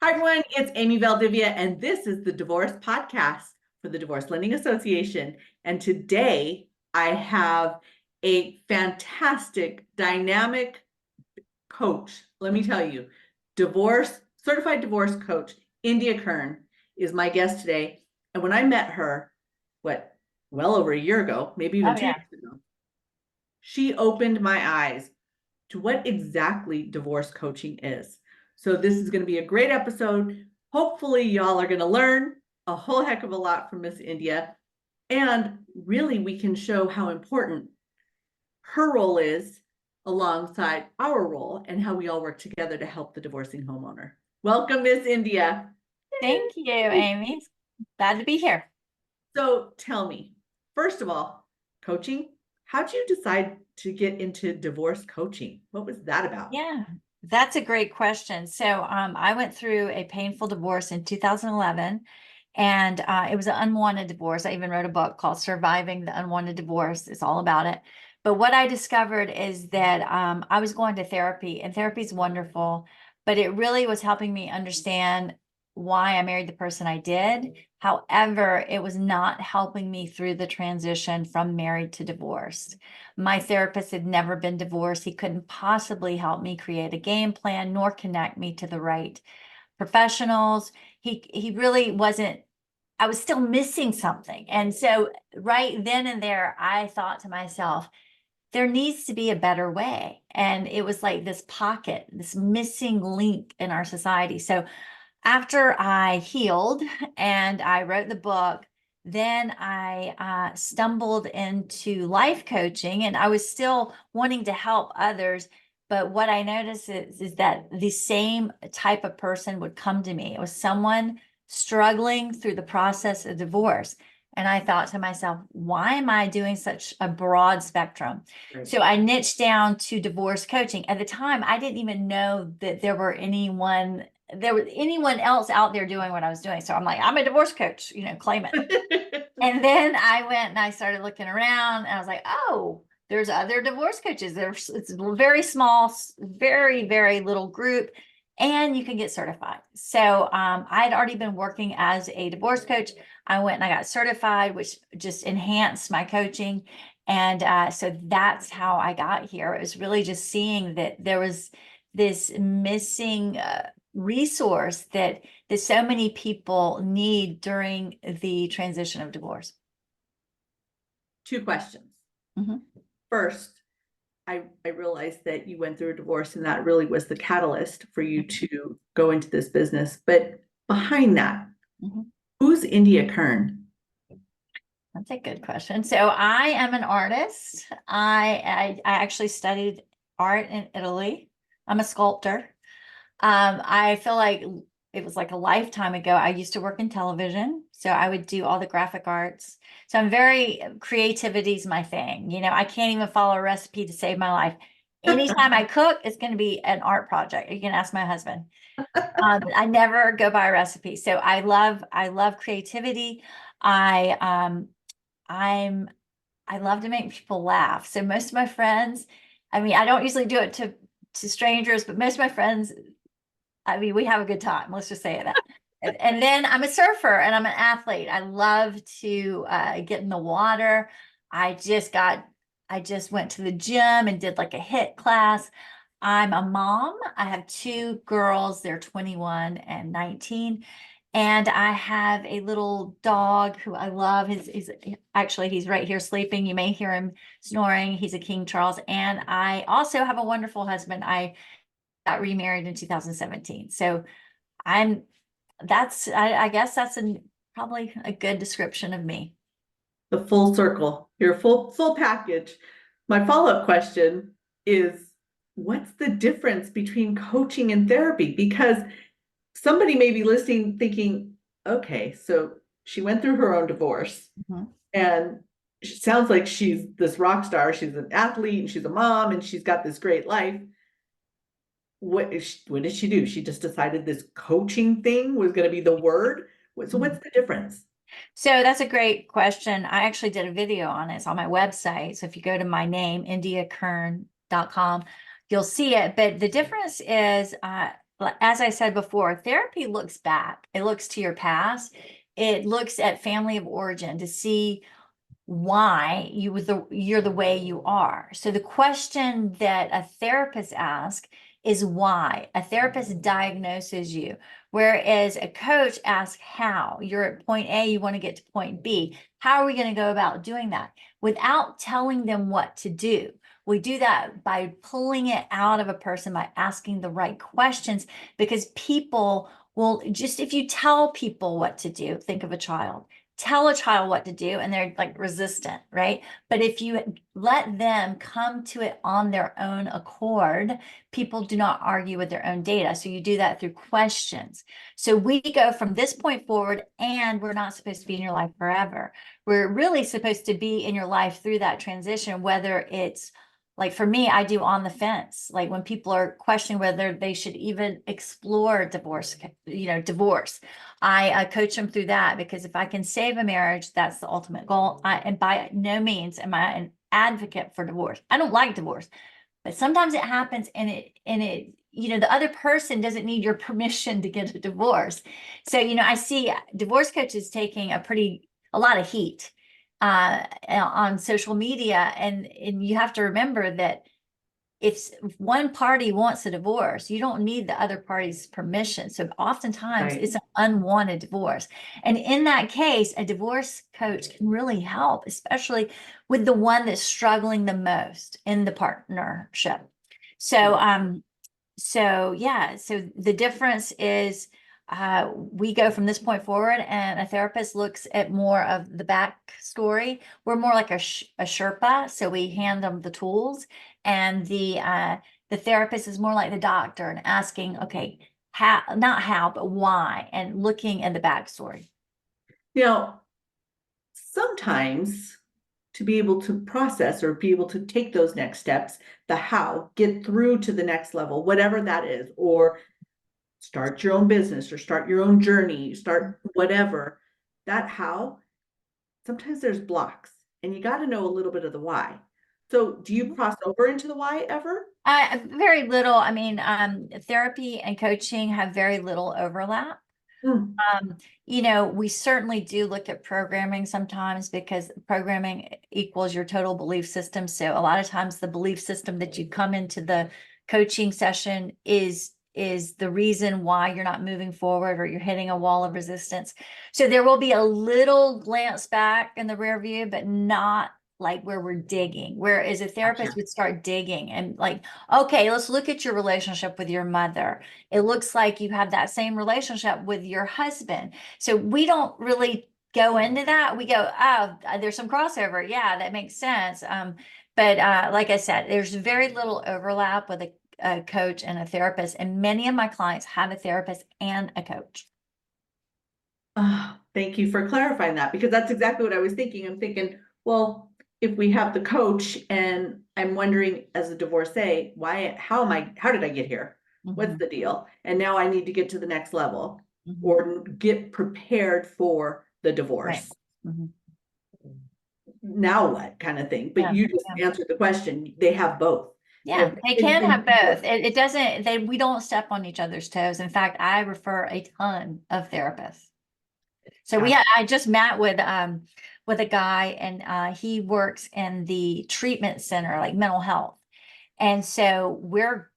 Hi, everyone. It's Amy Valdivia, and this is the Divorce Podcast for the Divorce Lending Association. And today I have a fantastic, dynamic coach. Let me tell you, certified divorce coach, India Kern, is my guest today. And when I met her, well over a year ago, maybe even Oh, 2 years yeah. ago, she opened my eyes to what exactly divorce coaching is. So this is going to be a great episode. Hopefully y'all are going to learn a whole heck of a lot from Miss India. And really we can show how important her role is alongside our role and how we all work together to help the divorcing homeowner. Welcome, Miss India. Thank you, Amy. Glad to be here. So tell me, first of all, coaching, how'd you decide to get into divorce coaching? What was that about? Yeah, that's a great question. So, I went through a painful divorce in 2011, and it was an unwanted divorce. I even wrote a book called Surviving the Unwanted Divorce. It's all about it. But what I discovered is that I was going to therapy, and therapy is wonderful, but it really was helping me understand why I married the person I did. However, it was not helping me through the transition from married to divorced. My therapist had never been divorced. He couldn't possibly help me create a game plan nor connect me to the right professionals. He really wasn't. I was still missing something. And so right then and there, I thought to myself, there needs to be a better way. And it was like this pocket, this missing link in our society. So after I healed and I wrote the book, then I stumbled into life coaching, and I was still wanting to help others. But what I noticed is that the same type of person would come to me. It was someone struggling through the process of divorce. And I thought to myself, why am I doing such a broad spectrum? Right. So I niched down to divorce coaching. At the time, I didn't even know that there was anyone else out there doing what I was doing. So I'm like, I'm a divorce coach, claim it. And then I went and I started looking around, and I was like, oh, there's other divorce coaches. It's a very small, very, very little group, and you can get certified. So I'd already been working as a divorce coach. I went and I got certified, which just enhanced my coaching. And so that's how I got here. It was really just seeing that there was this missing resource that so many people need during the transition of divorce. Two questions. Mhm. First, I realized that you went through a divorce and that really was the catalyst for you to go into this business. But behind that, Mhm. who's India Kern? That's a good question. So I am an artist. I actually studied art in Italy. I'm a sculptor. I feel like it was like a lifetime ago. I used to work in television, so I would do all the graphic arts. So I'm very creativity is my thing. I can't even follow a recipe to save my life. Anytime I cook, it's going to be an art project. You can ask my husband. I never go by a recipe. So I love creativity. I I'm I love to make people laugh. So most of my friends, I mean, I don't usually do it to strangers, but most of my friends, I mean, we have a good time. Let's just say that. And then I'm a surfer and I'm an athlete. I love to get in the water. I just got, I just went to the gym and did like a HIIT class. I'm a mom. I have two girls. They're 21 and 19. And I have a little dog who I love. He's right here sleeping. You may hear him snoring. He's a King Charles. And I also have a wonderful husband. I got remarried in 2017. So I'm I guess that's probably a good description of me. The full circle, your full package. My follow-up question is, what's the difference between coaching and therapy? Because somebody may be listening thinking, okay, so she went through her own divorce Mhm. and it sounds like she's this rock star. She's an athlete and she's a mom and she's got this great life. What did she do? She just decided this coaching thing was going to be the word. So what's the difference? So that's a great question. I actually did a video on it. It's on my website. So if you go to my name, indiakern.com, you'll see it. But the difference is as I said before, therapy looks back. It looks to your past. It looks at family of origin to see why you're the way you are. So the question that a therapist asks is why. A therapist diagnoses you, whereas a coach asks how. You're at point A, you want to get to point B. How are we going to go about doing that without telling them what to do? We do that by pulling it out of a person, by asking the right questions, because people will just, if you tell people what to do, think of a child. Tell a child what to do and they're like resistant, right? But if you let them come to it on their own accord, people do not argue with their own data. So you do that through questions. So we go from this point forward, and we're not supposed to be in your life forever. We're really supposed to be in your life through that transition, whether it's like for me, I do on the fence. Like when people are questioning whether they should even explore divorce, divorce. I coach them through that, because if I can save a marriage, that's the ultimate goal. And by no means am I an advocate for divorce. I don't like divorce, but sometimes it happens, and the other person doesn't need your permission to get a divorce. So, I see divorce coaches taking a lot of heat on social media, and you have to remember that if one party wants a divorce, you don't need the other party's permission. So oftentimes Right. it's an unwanted divorce. And in that case, a divorce coach can really help, especially with the one that's struggling the most in the partnership. So, so the difference is we go from this point forward, and a therapist looks at more of the backstory. We're more like a Sherpa, so we hand them the tools, and the therapist is more like the doctor and asking, okay, how, not how, but why, and looking at the backstory. Now, sometimes to be able to process or be able to take those next steps, the how, get through to the next level, whatever that is, or start your own business or start your own journey, start whatever, that how, sometimes there's blocks and you got to know a little bit of the why. So do you cross over into the why ever? Very little. I mean, therapy and coaching have very little overlap. Hmm. We certainly do look at programming sometimes, because programming equals your total belief system. So a lot of times the belief system that you come into the coaching session is the reason why you're not moving forward, or you're hitting a wall of resistance. So there will be a little glance back in the rear view, but not like where we're digging. Whereas a therapist Gotcha. would start digging and like, okay, let's look at your relationship with your mother. It looks like you have that same relationship with your husband. So we don't really go into that. We go, oh, there's some crossover. Yeah, that makes sense. But like I said, there's very little overlap with a coach and a therapist. And many of my clients have a therapist and a coach. Thank you for clarifying that, because that's exactly what I was thinking. I'm thinking, well, if we have the coach, and I'm wondering as a divorcee, how did I get here? What's Mhm, the deal? And now I need to get to the next level mhm. or get prepared for the Right. divorce. Mhm. Now what kind of thing? But Yeah. you just Yeah. answered the question. They have both. They Yeah, have they in- can in- have both. It doesn't, we don't step on each other's toes. In fact, I refer a ton of therapists. So Gotcha. I just met with a guy, and he works in the treatment center, like mental health. And so we're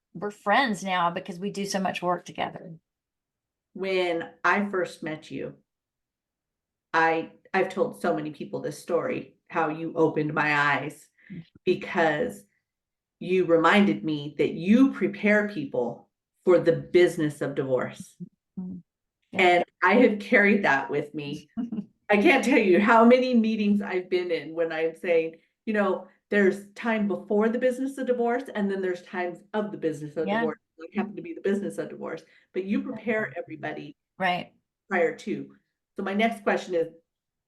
friends now because we do so much work together. When I first met you, I've told so many people this story, how you opened my eyes, because you reminded me that you prepare people for the business of divorce. Mhm. Yeah. And I have carried that with me. I can't tell you how many meetings I've been in when I'm saying, there's time before the business of divorce, and then there's times of the business of Yeah. divorce. It happened to be the business of divorce, but you prepare everybody Right. prior to. So my next question is,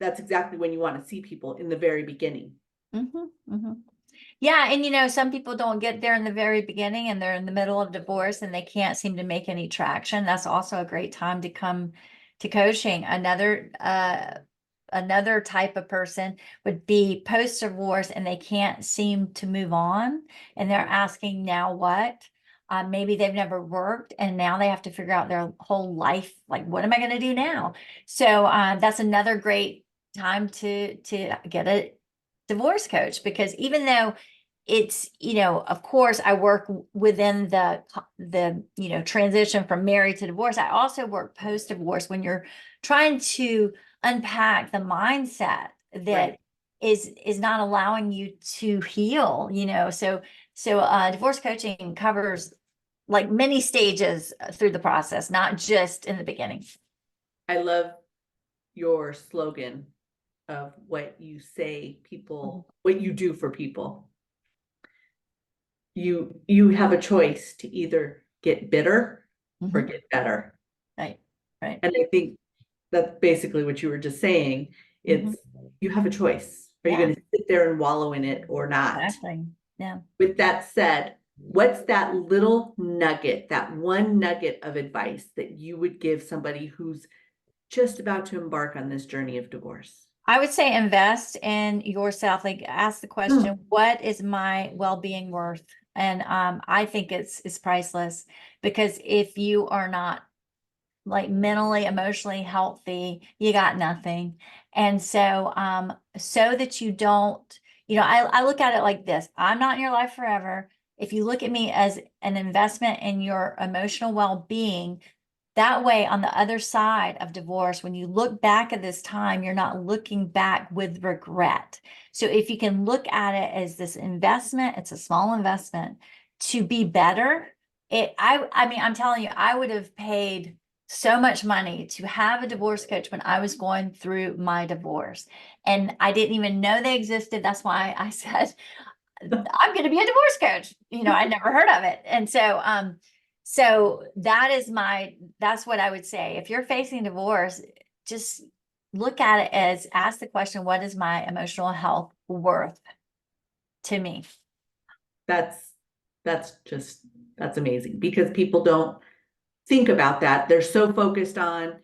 that's exactly when you want to see people, in the very beginning. Hmm. Hmm. Yeah, and some people don't get there in the very beginning, and they're in the middle of divorce and they can't seem to make any traction. That's also a great time to come to coaching. Another type of person would be post divorce and they can't seem to move on, and they're asking now what. Maybe they've never worked and now they have to figure out their whole life. Like, what am I going to do now? So that's another great time to get a divorce coach, because even though it's, of course, I work within the transition from married to divorce. I also work post divorce when you're trying to unpack the mindset that Right. is not allowing you to heal, so divorce coaching covers like many stages through the process, not just in the beginning. I love your slogan of what you say people, what you do for people. You have a choice to either get bitter or Mhm. get better. Right, right. And I think that's basically what you were just saying. Mhm. It's you have a choice. Are you Yeah, going to sit there and wallow in it or not? exactly. Yeah. With that said, what's that little nugget, that one nugget of advice that you would give somebody who's just about to embark on this journey of divorce? I would say invest in yourself. Like, ask the Hmm. question, what is my well-being worth? And I think it's priceless, because if you are not like mentally, emotionally healthy, you got nothing. And so that you don't, I look at it like this. I'm not in your life forever. If you look at me as an investment in your emotional well-being, that way, on the other side of divorce, when you look back at this time, you're not looking back with regret. So if you can look at it as this investment, it's a small investment to be better. I mean, I'm telling you, I would have paid so much money to have a divorce coach when I was going through my divorce. And I didn't even know they existed. That's why I said, I'm going to be a divorce coach. I never heard of it. And so that's what I would say. If you're facing divorce, just look at it as, ask the question, what is my emotional health worth to me? That's that's amazing because people don't think about that. They're so focused on,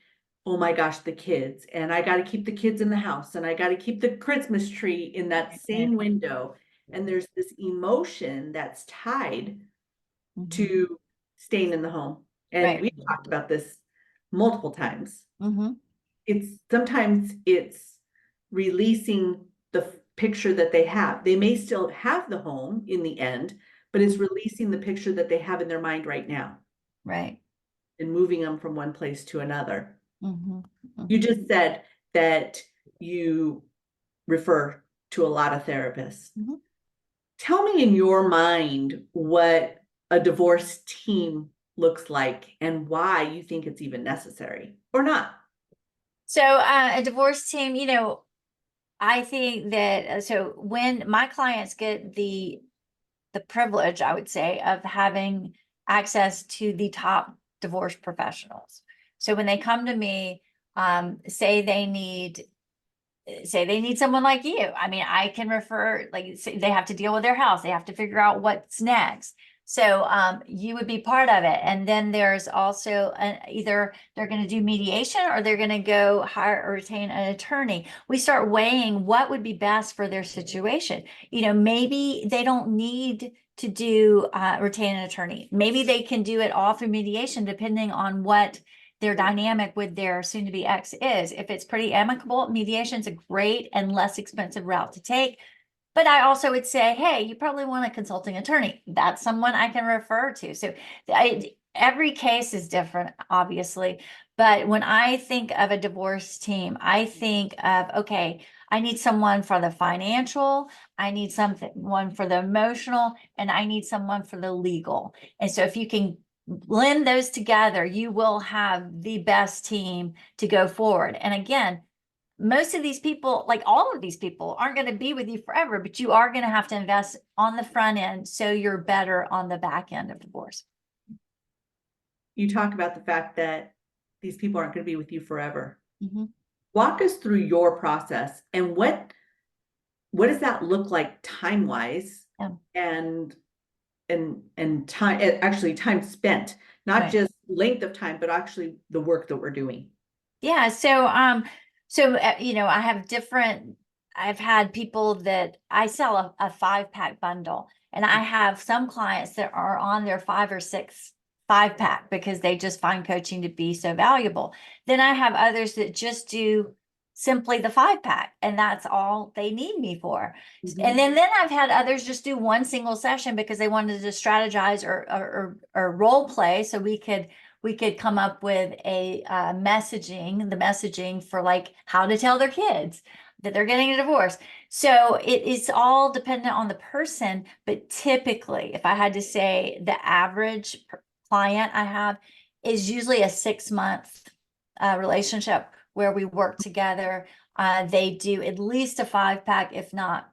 oh my gosh, the kids, and I got to keep the kids in the house, and I got to keep the Christmas tree in that Right. same window. And there's this emotion that's tied Mhm. to staying in the home. And Right. we've talked about this multiple times. Mhm. It's sometimes it's releasing the picture that they have. They may still have the home in the end, but it's releasing the picture that they have in their mind right now Right. and moving them from one place to another. Mhm. You Mhm. just said that you refer to a lot of therapists. Mhm. Tell me in your mind what a divorce team looks like and why you think it's even necessary or not. So a divorce team, I think that so when my clients get the privilege, I would say, of having access to the top divorce professionals. So when they come to me, say they need someone like you. I mean, I can refer, like, say they have to deal with their house, they have to figure out what's next. So you would be part of it. And then there's also either they're going to do mediation or they're going to go hire or retain an attorney. We start weighing what would be best for their situation. Maybe they don't need to do retain an attorney. Maybe they can do it all through mediation, depending on what their dynamic with their soon-to-be ex is. If it's pretty amicable, mediation is a great and less expensive route to take. But I also would say, hey, you probably want a consulting attorney. That's someone I can refer to. So every case is different, obviously. But when I think of a divorce team, I think of, okay, I need someone for the financial, I need someone for the emotional, and I need someone for the legal. And so if you can blend those together, you will have the best team to go forward. And again, most of these people, like all of these people, aren't going to be with you forever, but you are going to have to invest on the front end so you're better on the back end of divorce. You talk about the fact that these people aren't going to be with you forever. Mm-hmm. Walk us through your process and what does that look like time wise Yeah. and and time actually time spent, not Right. just length of time, but actually the work that we're doing. Yeah. So I have different I've had people that I sell a 5-pack bundle, and I have some clients that are on their 5 or 6 5-pack because they just find coaching to be so valuable. Then I have others that just do simply the 5-pack, and that's all they need me for. And then I've had others just do one single session because they wanted to strategize or role play, so we could come up with a the messaging for like how to tell their kids that they're getting a divorce. So it is all dependent on the person, but typically, if I had to say, the average client I have is usually a 6-month relationship where we work together. They do at least a 5-pack, if not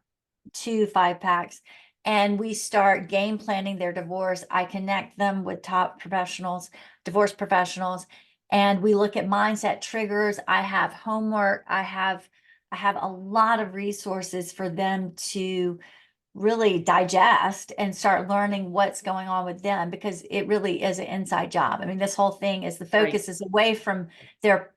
2 5-packs. And we start game planning their divorce. I connect them with top professionals, divorce professionals, and we look at mindset triggers. I have homework. I have a lot of resources for them to really digest and start learning what's going on with them, because it really is an inside job. I mean, this whole thing is the focus is away from their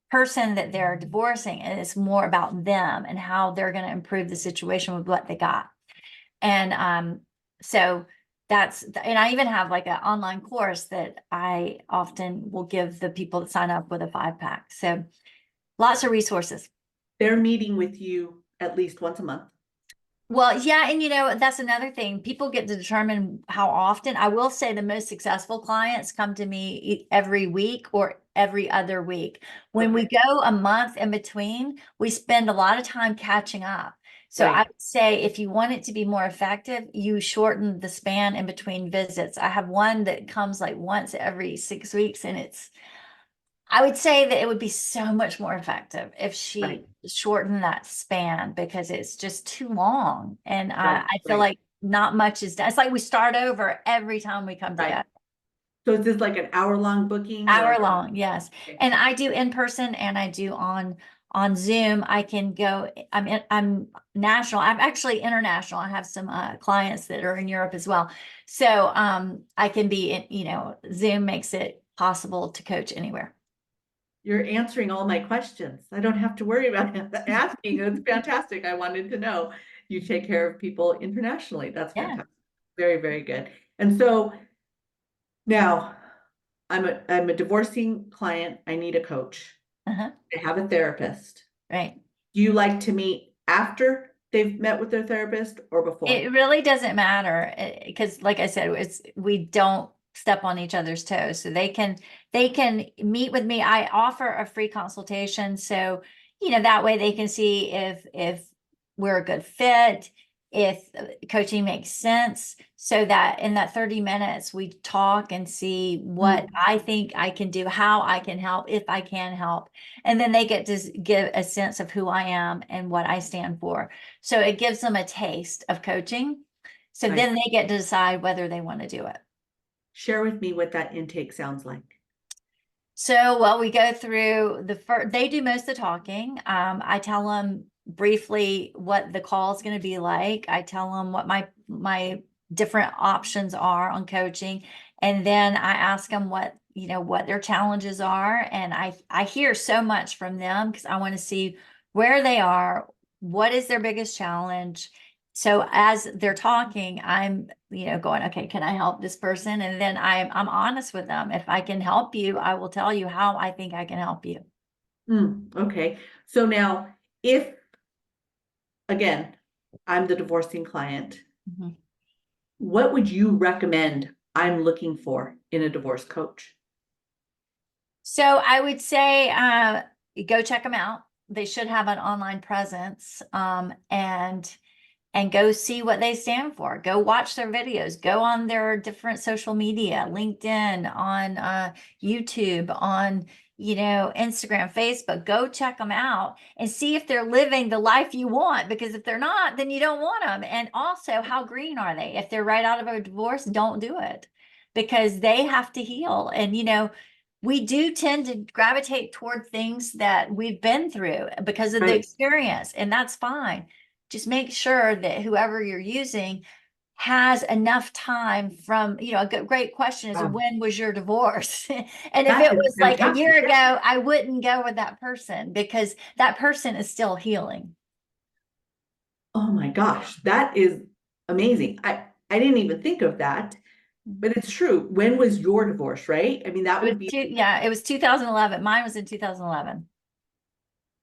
person that they're divorcing, and it's more about them and how they're going to improve the situation with what they got. And so and I even have like an online course that I often will give the people that sign up with a 5-pack. So lots of resources. They're meeting with you at least once a month. Well, yeah, and that's another thing. People get to determine how often. I will say the most successful clients come to me every week or every other week. When we go a month in between, we spend a lot of time catching up. So I would say if you want it to be more effective, you shorten the span in between visits. I have one that comes like once every 6 weeks, and I would say that it would be so much more effective if she shortened that span, because it's just too long. And I feel like not much is done. It's like we start over every time we come together. So is this like an hour-long booking? Hour long, yes. And I do in person and I do on Zoom. I can go, I'm national. I'm actually international. I have some clients that are in Europe as well. So I can be, Zoom makes it possible to coach anywhere. You're answering all my questions. I don't have to worry about asking. It's fantastic. I wanted to know you take care of people internationally. That's fantastic. Very, very good. And so now I'm a divorcing client. I need a coach. I have a therapist. Right. Do you like to meet after they've met with their therapist or before? It really doesn't matter, because like I said, we don't step on each other's toes. So they can meet with me. I offer a free consultation. So, that way they can see if we're a good fit, if coaching makes sense, so that in that 30 minutes we talk and see what I think I can do, how I can help, if I can help. And then they get to give a sense of who I am and what I stand for. So it gives them a taste of coaching. So then they get to decide whether they want to do it. Share with me what that intake sounds like. So, well, we go through they do most of the talking. I tell them briefly what the call is going to be like. I tell them what my different options are on coaching. And then I ask them what their challenges are. And I hear so much from them because I want to see where they are, what is their biggest challenge. So as they're talking, I'm, going, okay, can I help this person? And then I'm honest with them. If I can help you, I will tell you how I think I can help you. Okay. So now again, I'm the divorcing client. What would you recommend I'm looking for in a divorce coach? So I would say, go check them out. They should have an online presence, and go see what they stand for. Go watch their videos, go on their different social media, LinkedIn, on YouTube, on, Instagram, Facebook. Go check them out and see if they're living the life you want, because if they're not, then you don't want them. And also, how green are they? If they're right out of a divorce, don't do it, because they have to heal. And, we do tend to gravitate toward things that we've been through because of the experience, and that's fine. Just make sure that whoever you're using has enough time from, a great question is, when was your divorce? And if it was like a year ago, I wouldn't go with that person, because that person is still healing. Oh my gosh, that is amazing. I didn't even think of that, but it's true. When was your divorce, right? I mean, that It was would be, yeah, it was 2011. Mine was in 2011.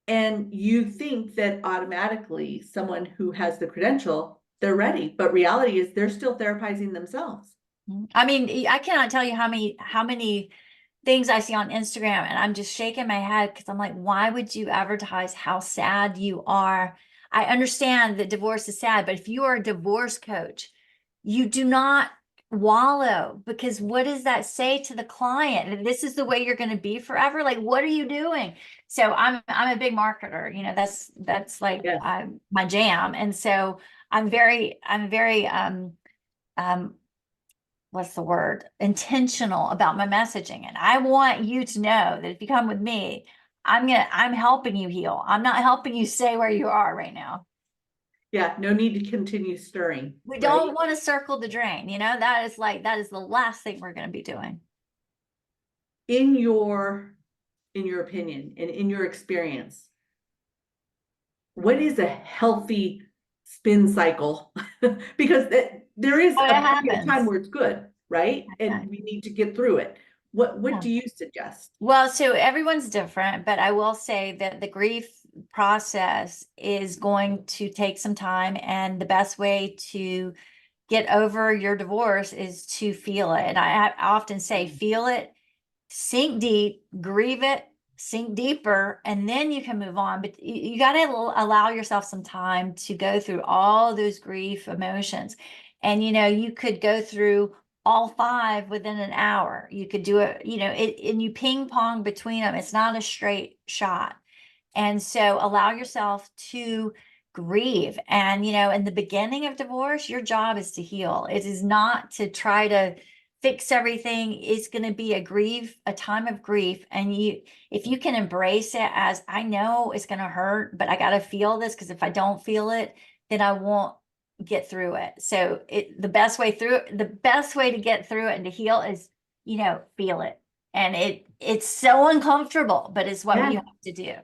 and you think that automatically someone who has the credential, they're ready, but reality is they're still therapizing themselves. I mean, I cannot tell you how many things I see on Instagram, and I'm just shaking my head because I'm like, why would you advertise how sad you are? I understand that divorce is sad, but if you are a divorce coach, you do not wallow, because what does that say to the client? That this is the way you're going to be forever? Like, what are you doing? So I'm a big marketer, that's like Yes. my jam. And so I'm very um what's the word, intentional about my messaging. And I want you to know that if you come with me, I'm helping you heal. I'm not helping you stay where you are right now. Yeah, no need to continue stirring, We right? don't want to circle the drain. That is the last thing we're going to be doing. In your opinion and in your experience, what is a healthy spin cycle? Because there is Oh, it a period of time happens. where it's good, right? And Okay. we need to get through it. What Yeah. do you suggest? Well, so everyone's different, but I will say that the grief process is going to take some time, and the best way to get over your divorce is to feel it. And I often say, feel it, sink deep, grieve it, sink deeper, and then you can move on. But you got to allow yourself some time to go through all those grief emotions. And you could go through all five within an hour. You could do it, and you ping pong between them. It's not a straight shot. And so allow yourself to grieve. And, in the beginning of divorce, your job is to heal. It is not to try to fix everything. It's going to be a time of grief. And if you can embrace it as, I know it's going to hurt, but I got to feel this, because if I don't feel it, then I won't get through it. So the best way to get through it and to heal is, feel it. And it's so uncomfortable, but it's what you Yeah. have to do.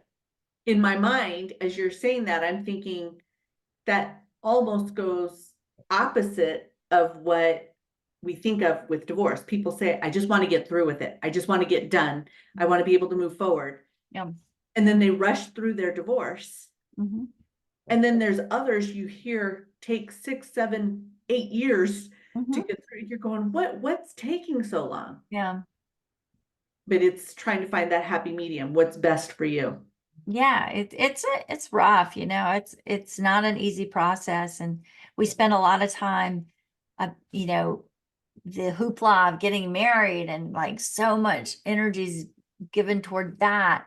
In my mind, as you're saying that, I'm thinking that almost goes opposite of what we think of with divorce. People say, I just want to get through with it. I just want to get done. I want to be able to move forward. Yeah. And then they rush through their divorce. Mm-hmm. And then there's others you hear take 6, 7, 8 years to Mm-hmm. get through. You're going, what's taking so long? Yeah. But it's trying to find that happy medium. What's best for you? Yeah. It's rough, it's not an easy process. And we spend a lot of time, the hoopla of getting married, and like so much energy's given toward that.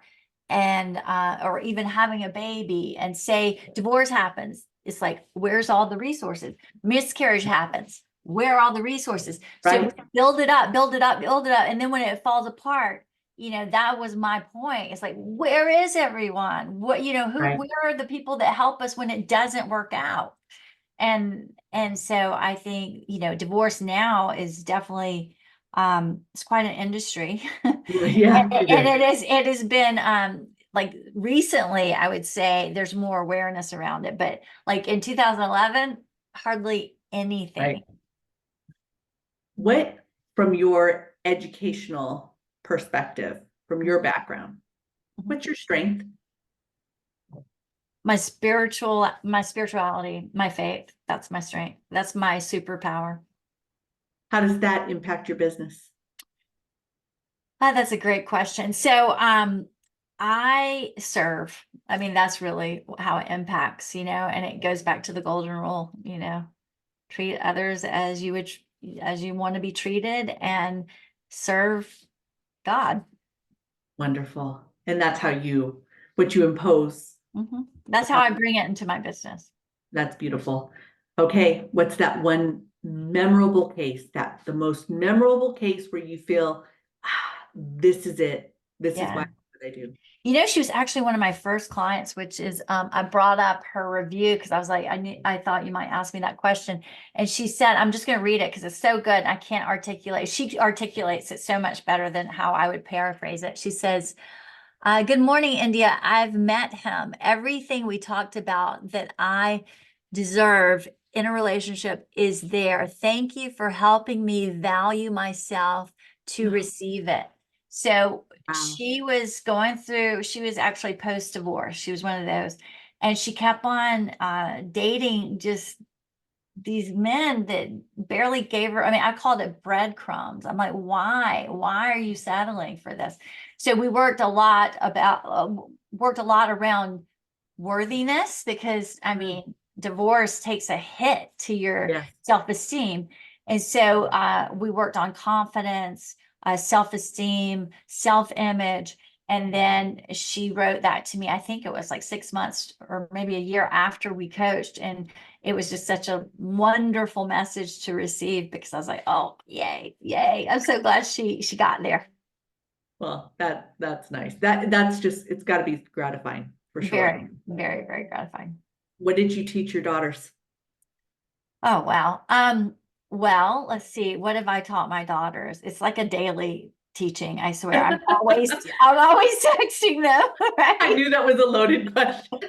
And or even having a baby, and say divorce happens, it's like, where's all the resources? Miscarriage happens, where are all the resources? So Right? build it up, build it up, build it up, and then when it falls apart, that was my point. It's like, where is everyone? Right. Where are the people that help us when it doesn't work out? And so I think, divorce now is definitely, it's quite an industry. Yeah, it And is. it has been, like recently, I would say there's more awareness around it, but like in 2011, hardly anything. Right. What, from your educational perspective, from your background, Mhm. what's your strength? My spirituality, my faith, that's my strength. That's my superpower. How does that impact your business? That's a great question. So, I serve. I mean, that's really how it impacts, and it goes back to the golden rule, treat others as as you want to be treated, and serve God. Wonderful. And that's what you impose. That's how I bring it into my business. That's beautiful. Okay, what's that one memorable case, that the most memorable case where you feel, this is it. This is why Yeah. I do. She was actually one of my first clients, which is, I brought up her review because I was like, I thought you might ask me that question. And she said, I'm just going to read it because it's so good. I can't articulate. She articulates it so much better than how I would paraphrase it. She says, good morning, India. I've met him. Everything we talked about that I deserve in a relationship is there. Thank you for helping me value myself to receive it. So Wow. she was going through, she was actually post-divorce. She was one of those. And she kept on dating just these men that barely gave her, I mean, I called it breadcrumbs. I'm like, why are you settling for this? So we worked a lot around worthiness, because I mean, divorce takes a hit to your Yes. self-esteem. And so we worked on confidence, self-esteem, self-image. And then she wrote that to me. I think it was like 6 months or maybe a year after we coached. And it was just such a wonderful message to receive, because I was like, oh, yay, yay. I'm so glad she got there. Well, that's nice. That's just, it's got to be gratifying for sure. Very, very, very gratifying. What did you teach your daughters? Oh, wow. Well, let's see. What have I taught my daughters? It's like a daily teaching, I swear. I'm always texting them, I right? knew that was a loaded question.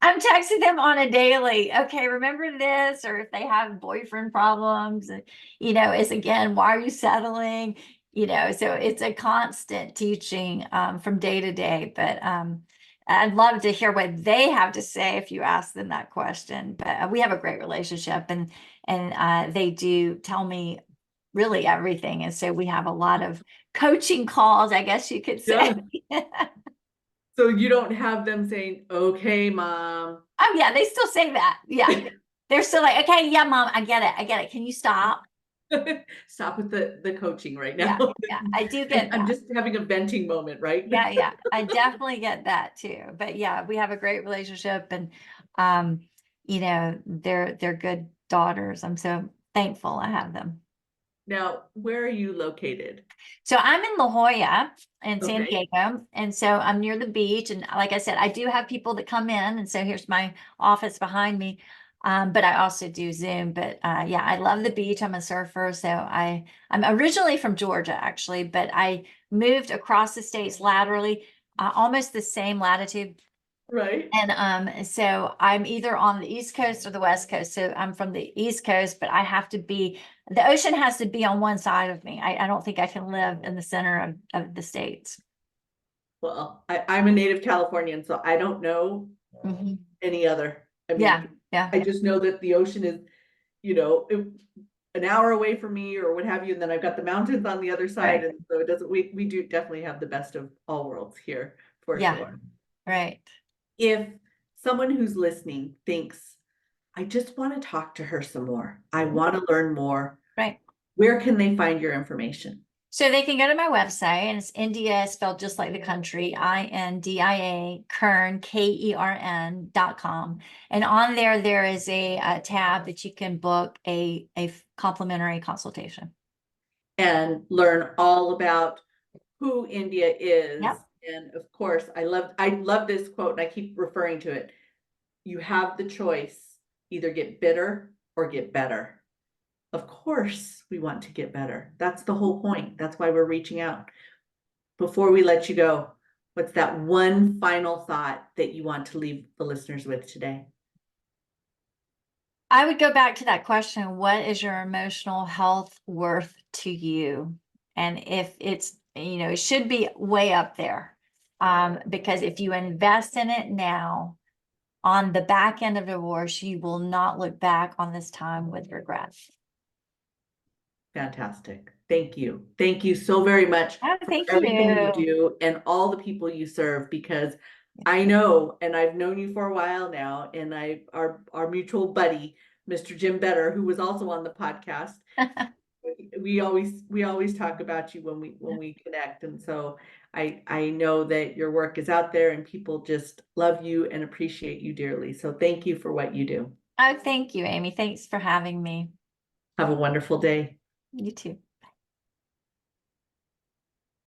I'm texting them on a daily. Okay, remember this, or if they have boyfriend problems, is again, why are you settling? So it's a constant teaching from day to day. But I'd love to hear what they have to say if you ask them that question. But we have a great relationship, and they do tell me really everything. And so we have a lot of coaching calls, I guess you could say. Yeah. So you don't have them saying, okay, mom. Oh yeah, they still say that. Yeah. They're still like, okay, yeah, mom, I get it. Can you stop? Stop with the coaching right Yeah, now. yeah, I do get I'm that. just having a venting moment, right? Yeah, I definitely get that too. But yeah, we have a great relationship, and um, they're good daughters. I'm so thankful I have them. Now, where are you located? So I'm in La Jolla in San Okay. Diego. And so I'm near the beach. And like I said, I do have people that come in. And so here's my office behind me. But I also do Zoom. But yeah, I love the beach. I'm a surfer. So I'm originally from Georgia, actually, but I moved across the states laterally, almost the same latitude. Right. And so I'm either on the East Coast or the West Coast. So I'm from the East Coast, but the ocean has to be on one side of me. I don't think I can live in the center of the States. Well, I'm a native Californian, so I don't know Mhm. any other. I Yeah, mean, yeah, I just know that the ocean is, an hour away from me or what have you, and then I've got the mountains on the other side, right. and so it doesn't. We do definitely have the best of all worlds here for Yeah, sure. right. If someone who's listening thinks, I just want to talk to her some more, I want to learn more, Right. where can they find your information? So they can go to my website, and it's India spelled just like the country, India, Kern, KERN.com. And on there is a tab that you can book a complimentary consultation. And learn all about who India is. Yep. And of course, I love this quote, and I keep referring to it. You have the choice, either get bitter or get better. Of course, we want to get better. That's the whole point. That's why we're reaching out. Before we let you go, what's that one final thought that you want to leave the listeners with today? I would go back to that question. What is your emotional health worth to you? And if it should be way up there. Because if you invest in it now, on the back end of divorce, you will not look back on this time with regret. Fantastic. Thank you. Thank you so very much Oh, for thank everything you you. do and all the people you serve, because I know, and I've known you for a while now, and our mutual buddy, Mr. Jim Better, who was also on the podcast, we always talk about you when we connect. And so I know that your work is out there and people just love you and appreciate you dearly. So thank you for what you do. Oh, thank you, Amy. Thanks for having me. Have a wonderful day. You too.